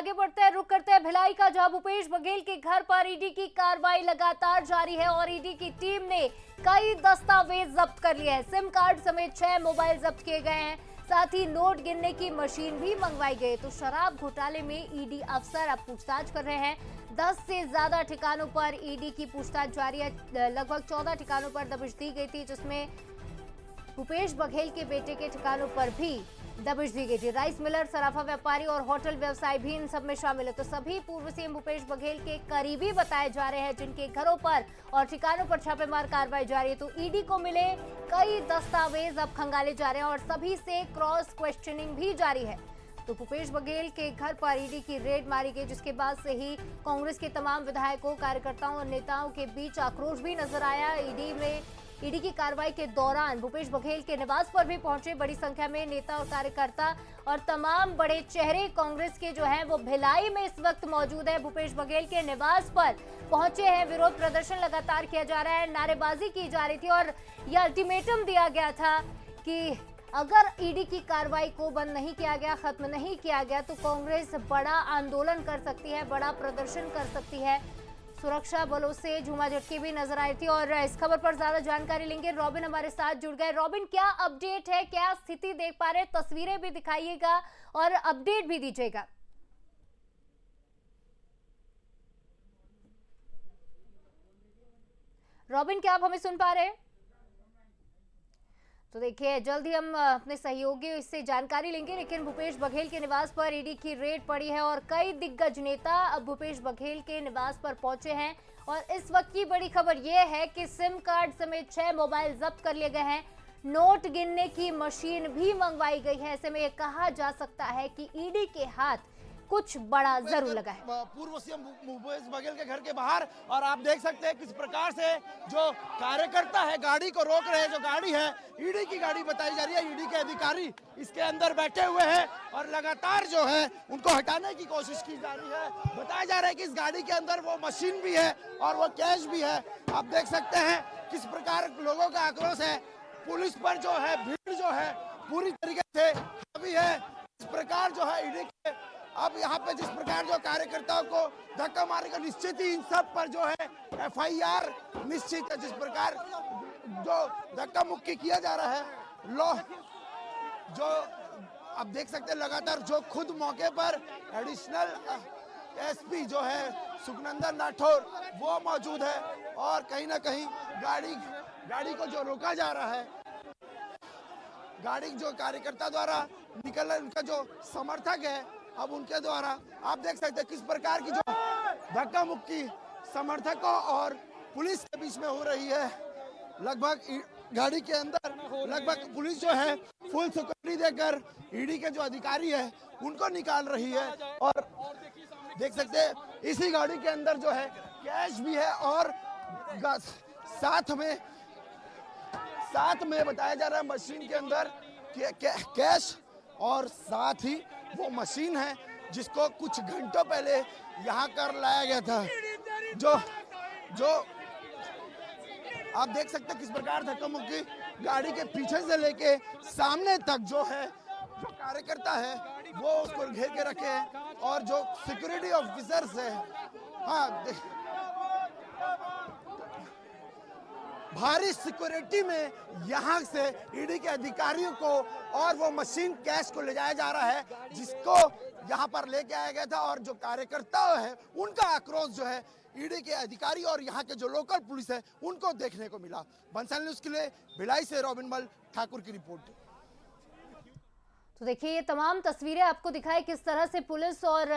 आगे बढ़ते हैं, रुक करते हैं भिलाई का, जहां भूपेश बघेल के घर पर ईडी की कार्रवाई लगातार जारी है और ईडी की टीम ने कई दस्तावेज जब्त कर लिए हैं। सिम कार्ड समेत 6 मोबाइल जब्त किए गए हैं, साथ ही नोट गिनने की मशीन भी मंगवाई गई। तो शराब घोटाले में ईडी अफसर अब पूछताछ कर रहे हैं। 10 से ज्यादा ठिकानों पर ईडी की पूछताछ जारी है। लगभग 14 ठिकानों पर दबिश दी गई थी, जिसमें भूपेश बघेल के बेटे के ठिकानों पर भी दबिश दी गई थी। राइस मिलर, सराफा व्यापारी और होटल व्यवसाय भी इन सब में शामिल है। तो सभी पूर्व सीएम भूपेश बघेल के करीबी बताए जा रहे हैं, जिनके घरों पर और ठिकानों पर छापेमार कार्रवाई जारी है। तो ईडी को मिले कई दस्तावेज अब खंगाले जा रहे हैं और सभी से क्रॉस क्वेश्चनिंग भी जारी है। तो भूपेश बघेल के घर पर ईडी की रेड मारी गई, जिसके बाद से ही कांग्रेस के तमाम विधायकों, कार्यकर्ताओं और नेताओं के बीच आक्रोश भी नजर आया। ईडी की कार्रवाई के दौरान भूपेश बघेल के निवास पर भी पहुंचे बड़ी संख्या में नेता और कार्यकर्ता और तमाम बड़े चेहरे कांग्रेस के जो हैं वो भिलाई में इस वक्त मौजूद है। भूपेश बघेल के निवास पर पहुंचे हैं, विरोध प्रदर्शन लगातार किया जा रहा है, नारेबाजी की जा रही थी और यह अल्टीमेटम दिया गया था कि अगर ईडी की कार्रवाई को बंद नहीं किया गया, खत्म नहीं किया गया, तो कांग्रेस बड़ा आंदोलन कर सकती है, बड़ा प्रदर्शन कर सकती है। सुरक्षा बलों से झूमा झटकी भी नजर आई थी और इस खबर पर ज्यादा जानकारी लेंगे। रॉबिन हमारे साथ जुड़ गए। रॉबिन, क्या अपडेट है, क्या स्थिति देख पा रहे हैं? तस्वीरें भी दिखाइएगा और अपडेट भी दीजिएगा। रॉबिन, क्या आप हमें सुन पा रहे हैं? तो देखिए, जल्द ही हम अपने सहयोगियों से जानकारी लेंगे, लेकिन भूपेश बघेल के निवास पर ईडी की रेड पड़ी है और कई दिग्गज नेता अब भूपेश बघेल के निवास पर पहुंचे हैं। और इस वक्त की बड़ी खबर यह है कि सिम कार्ड समेत 6 मोबाइल जब्त कर लिए गए हैं, नोट गिनने की मशीन भी मंगवाई गई है। ऐसे में यह कहा जा सकता है कि ईडी के हाथ कुछ बड़ा जरूर लगा है। पूर्व सीएम भूपेश बघेल के घर के बाहर, और आप देख सकते हैं किस प्रकार से जो कार्यकर्ता है गाड़ी को रोक रहे हैं। जो गाड़ी है ईडी की गाड़ी बताई जा रही है, ईडी के अधिकारी इसके अंदर बैठे हुए हैं और लगातार जो है उनको हटाने की कोशिश की जा रही है। बताया जा रहा है कि इस गाड़ी के अंदर वो मशीन भी है और वो कैश भी है। आप देख सकते हैं किस प्रकार लोगों का आक्रोश है। पुलिस पर जो है भीड़ जो है पूरी तरीके से हावी है। इस प्रकार जो है ईडी के अब यहाँ पे जिस प्रकार जो कार्यकर्ताओं को धक्का मारेगा, निश्चित ही इन सब पर जो है एफआईआर निश्चित है। जिस प्रकार जो धक्का मुक्की किया जा रहा है, लो जो अब देख सकते हैं लगातार जो खुद मौके पर एडिशनल एसपी जो है सुखनंदन राठौर वो मौजूद है और कहीं ना कहीं गाड़ी को जो रोका जा रहा है, गाड़ी जो कार्यकर्ता द्वारा निकल रहा है, उनका जो समर्थक है अब उनके द्वारा आप देख सकते हैं किस प्रकार की जो धक्का मुक्की समर्थकों और पुलिस के बीच में हो रही है। लगभग गाड़ी के अंदर लगभग पुलिस जो है फुल सिक्योरिटी देकर ईडी के जो अधिकारी है उनको निकाल रही है। और देख सकते हैं इसी गाड़ी के अंदर जो है कैश भी है और साथ में बताया जा रहा है मशीन के अंदर कैश और साथ ही वो मशीन है जिसको कुछ घंटों पहले यहाँ कर लाया गया था। जो आप देख सकते हैं किस प्रकार धक्का मुक्की गाड़ी के पीछे से लेके सामने तक जो है जो कार्यकर्ता है वो उसको घेर के रखे हैं और जो सिक्योरिटी ऑफिसर्स है, हाँ भारी सिक्योरिटी में यहाँ से ईडी के अधिकारियों को और वो मशीन कैश को ले जाया जा रहा है, जिसको यहाँ पर लेके आया गया था। और जो कार्यकर्ता है उनका आक्रोश जो है ईडी के अधिकारी और यहाँ के जो लोकल पुलिस है उनको देखने को मिला। बंसल न्यूज के लिए भिलाई से रॉबिन मल ठाकुर की रिपोर्ट। तो देखिए, ये तमाम तस्वीरें आपको दिखाई किस तरह से पुलिस और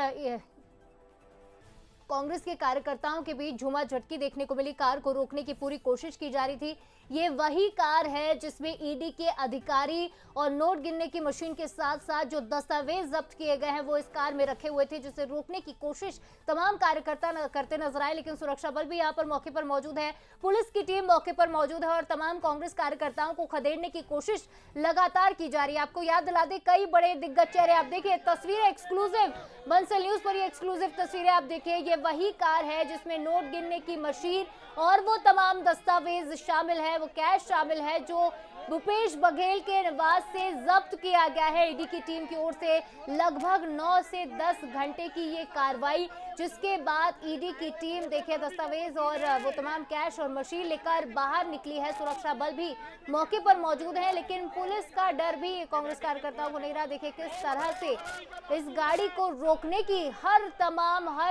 कांग्रेस के कार्यकर्ताओं के बीच झूमा झटकी देखने को मिली। कार को रोकने की पूरी कोशिश की जा रही थी। ये वही कार है जिसमें ईडी के अधिकारी और नोट गिनने की मशीन के साथ साथ जो दस्तावेज जब्त किए गए हैं वो इस कार में रखे हुए थे, जिसे रोकने की कोशिश तमाम कार्यकर्ता करते नजर आए। लेकिन सुरक्षा बल भी यहाँ पर मौके पर मौजूद है, पुलिस की टीम मौके पर मौजूद है और तमाम कांग्रेस कार्यकर्ताओं को खदेड़ने की कोशिश लगातार की जा रही है। आपको याद दिला दे, कई बड़े दिग्गज चेहरे, आप देखिए तस्वीरें एक्सक्लूसिव बंसल न्यूज पर, ये एक्सक्लूसिव तस्वीरें आप देखिए। ये वही कार है जिसमें नोट गिनने की मशीन और वो तमाम दस्तावेज शामिल है, वो कैश शामिल है जो भूपेश बघेल के निवास से जब्त किया गया है। ईडी की टीम की ओर से लगभग 9 से 10 घंटे की ये कार्रवाई, जिसके बाद ईडी की टीम देखिए दस्तावेज और वो तमाम कैश और मशीन लेकर बाहर निकली है। सुरक्षा बल भी मौके पर मौजूद है, लेकिन पुलिस का डर भी कांग्रेस कार्यकर्ताओं को नहीं रहा। देखिए किस तरह से इस गाड़ी को रोकने की हर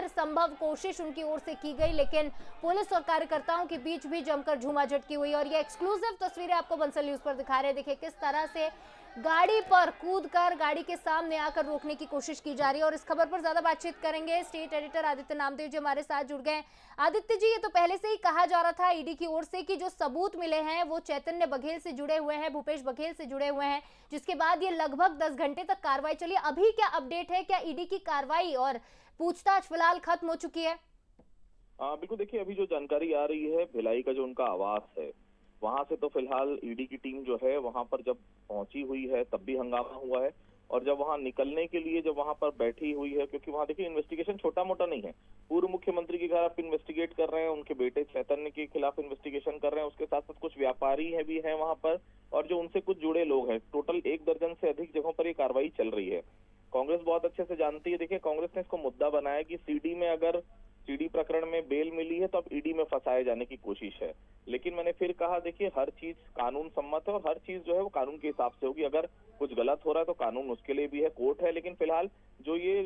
संभव कोशिश उनकी ओर से की गई, लेकिन पुलिस और कार्यकर्ताओं के बीच भी जमकर झूमाझटकी हुई। और ये एक्सक्लूसिव तस्वीरें आपको बंसल न्यूज पर दिखा रहे हैं। देखिए किस तरह से गाड़ी पर कूदकर गाड़ी के सामने आकर रोकने की कोशिश की जा रही है। और इस खबर पर ज्यादा बातचीत करेंगे, स्टेट एडिटर आदित्य नामदेव जी हमारे साथ जुड़ गए। आदित्य जी, ये तो पहले से ही कहा जा रहा था ईडी की ओर से कि जो सबूत मिले हैं वो चैतन्य बघेल से जुड़े हुए हैं, भूपेश बघेल से जुड़े हुए हैं, जिसके बाद ये लगभग 10 घंटे तक कार्रवाई चली। अभी क्या अपडेट है? क्या ईडी की कार्रवाई और पूछताछ फिलहाल खत्म हो चुकी है? बिल्कुल, देखिए अभी जो जानकारी आ रही है, भिलाई का जो उनका आवास है वहां से तो फिलहाल ईडी की टीम जो है वहां पर जब पहुंची हुई है तब भी हंगामा हुआ है, और जब वहां निकलने के लिए जब वहां पर बैठी हुई है, क्योंकि वहां देखिए इन्वेस्टिगेशन छोटा मोटा नहीं है। पूर्व मुख्यमंत्री के खिलाफ इन्वेस्टिगेट कर रहे हैं, उनके बेटे चैतन्य के खिलाफ इन्वेस्टिगेशन कर रहे हैं, उसके साथ साथ कुछ व्यापारी है भी हैं वहां पर, और जो उनसे कुछ जुड़े लोग हैं। टोटल 1 दर्जन से अधिक जगहों पर ये कार्रवाई चल रही है। कांग्रेस बहुत अच्छे से जानती है। देखिए कांग्रेस ने इसको मुद्दा बनाया कि सीडी प्रकरण में बेल मिली है तो अब ईडी में फंसाए जाने की कोशिश है। लेकिन मैंने फिर कहा, देखिए हर चीज कानून सम्मत है और हर चीज जो है वो कानून के हिसाब से होगी। अगर कुछ गलत हो रहा है तो कानून उसके लिए भी है, कोर्ट है। लेकिन फिलहाल जो ये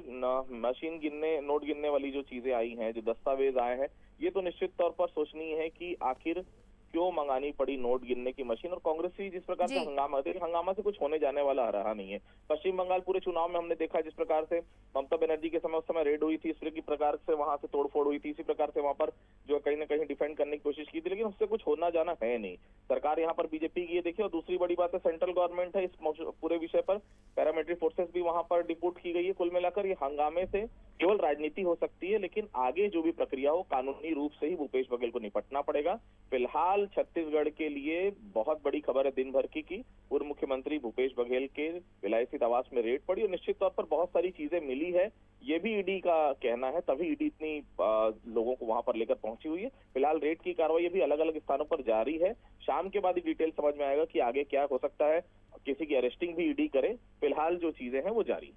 मशीन गिनने, नोट गिनने वाली जो चीजें आई हैं, जो दस्तावेज आए हैं, ये तो निश्चित तौर पर सोचनीय है कि आखिर क्यों मंगानी पड़ी नोट गिनने की मशीन। और कांग्रेस ही जिस प्रकार से हंगामा से कुछ होने जाने वाला रहा नहीं है। पश्चिम बंगाल पूरे चुनाव में हमने देखा जिस प्रकार से ममता बनर्जी के समय उस समय रेड हुई थी, इस प्रकार से वहां से तोड़फोड़ हुई थी, इसी प्रकार से वहां पर जो कहीं ना कहीं डिफेंड करने की कोशिश की थी, लेकिन उससे कुछ होना जाना है नहीं। सरकार यहाँ पर बीजेपी की है देखिए, और दूसरी बड़ी बात है सेंट्रल गवर्नमेंट है। इस पूरे विषय पर पैरामिलिट्री फोर्सेस भी वहां पर डिप्यूट की गई है। कुल मिलाकर ये हंगामे से केवल राजनीति हो सकती है, लेकिन आगे जो भी प्रक्रिया हो कानूनी रूप से ही भूपेश बघेल को निपटना पड़ेगा। फिलहाल छत्तीसगढ़ के लिए बहुत बड़ी खबर है दिन भर की कि पूर्व मुख्यमंत्री भूपेश बघेल के भिलाई स्थित आवास में रेड पड़ी और निश्चित तौर पर बहुत सारी चीजें मिली है, ये भी ईडी का कहना है, तभी ईडी इतनी लोगों को वहां पर लेकर पहुंची हुई है। फिलहाल रेड की कार्रवाई भी अलग अलग स्थानों पर जारी है। शाम के बाद ही डिटेल समझ में आएगा कि आगे क्या हो सकता है। किसी की अरेस्टिंग भी ईडी करे, फिलहाल जो चीजें हैं वो जारी।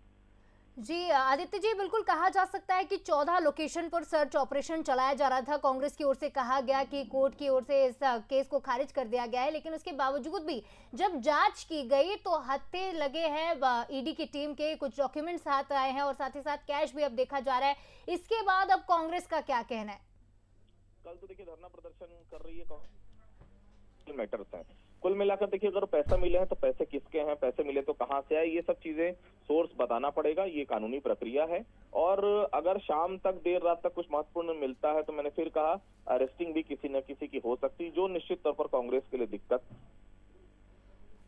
जी आदित्य जी, बिल्कुल कहा जा सकता है कि 14 लोकेशन पर सर्च ऑपरेशन चलाया जा रहा था। कांग्रेस की ओर से कहा गया कि कोर्ट की ओर से इस केस को खारिज कर दिया गया है, लेकिन उसके बावजूद भी जब जांच की गई तो हत्थे लगे हैं ईडी की टीम के, कुछ डॉक्यूमेंट्स हाथ आए हैं और साथ ही साथ कैश भी अब देखा जा रहा है। इसके बाद अब कांग्रेस का क्या कहना है? कल तो देखिए धरना प्रदर्शन कर रही है मैटर्स हैं। कुल मिलाकर देखिए अगर पैसा मिले हैं तो पैसे किसके हैं, पैसे मिले तो कहां से आए, ये सब चीजें सोर्स बताना पड़ेगा। ये कानूनी प्रक्रिया है, और अगर शाम तक देर रात तक कुछ महत्वपूर्ण मिलता है तो मैंने फिर कहा अरेस्टिंग भी किसी न किसी की हो सकती, जो निश्चित तौर पर कांग्रेस के लिए दिक्कत।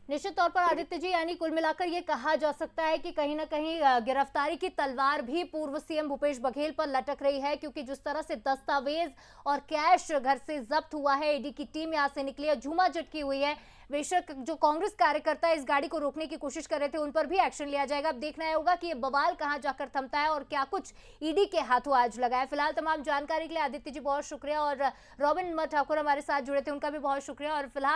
निश्चित तौर पर आदित्य जी, यानी कुल मिलाकर ये कहा जा सकता है कि कहीं ना कहीं गिरफ्तारी की तलवार भी पूर्व सीएम भूपेश बघेल पर लटक रही है, क्योंकि जिस तरह से दस्तावेज और कैश घर से जब्त हुआ है, ईडी की टीम यहां से निकली है, झूमाझटकी हुई है। बेशक जो कांग्रेस कार्यकर्ता इस गाड़ी को रोकने की कोशिश कर रहे थे उन पर भी एक्शन लिया जाएगा। अब देखना होगा कि ये बवाल कहां जाकर थमता है और क्या कुछ ईडी के हाथों आज लगा है। फिलहाल तमाम जानकारी के लिए आदित्य जी बहुत शुक्रिया, और रॉबिन ठाकुर हमारे साथ जुड़े थे, उनका भी बहुत शुक्रिया। और फिलहाल